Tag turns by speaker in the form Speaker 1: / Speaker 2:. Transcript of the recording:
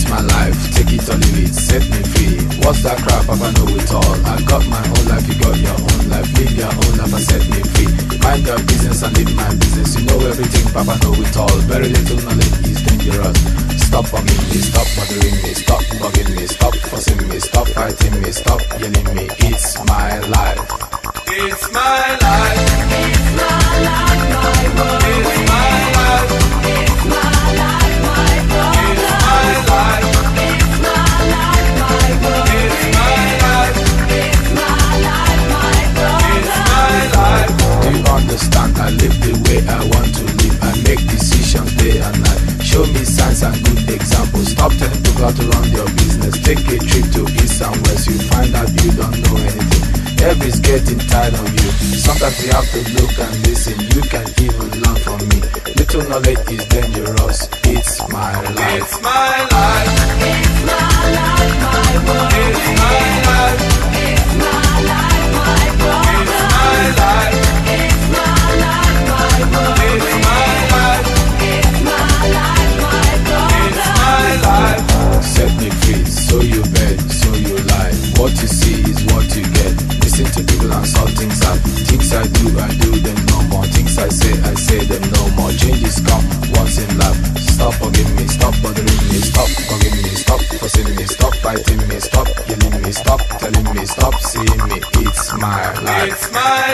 Speaker 1: my life, take it or leave it, set me free. What's that crap, Papa know it all. I got my own life, you got your own life. Live your own life and set me free. Mind your business and live my business. You know everything, Papa know it all. Very little knowledge is dangerous. Stop bugging me, stop bothering me, stop bugging me, stop fussing me, stop fighting me, stop yelling me. It's my life.
Speaker 2: It's my life.
Speaker 3: It's my life, my world.
Speaker 2: It's my life.
Speaker 3: It's my life, my problem.
Speaker 2: It's my life.
Speaker 3: It's my life, my world.
Speaker 2: It's my life.
Speaker 3: It's my life, my problem.
Speaker 2: It's my life.
Speaker 1: Do you understand? I live the way I want to live. I make decisions day and night. Show me signs and good examples. Stop telling people how to run your business. Take a trip to east and west. You find out you don't know anything. Everybody's getting tired of you. Sometimes we have to look and listen. You can even learn from me. Little knowledge is dangerous. It's my life.
Speaker 2: It's my life.
Speaker 3: It's my life, my world.
Speaker 2: It's my life.
Speaker 3: It's my life, my problem.
Speaker 2: It's my life.
Speaker 3: It's my life, my world.
Speaker 2: It's my life.
Speaker 3: It's my life, my problem.
Speaker 2: It's my life.
Speaker 1: Set me free, so you bet, so you lie. What you see is what you get. Listen to people and sort things out. Things I do them no more. Things I say them no more. Changes come once in life. Stop bugging me, stop bothering me, stop bugging me, stop fussing me, stop fighting me, stop yelling me, stop telling me, stop seeing me. It's my life.
Speaker 2: It's my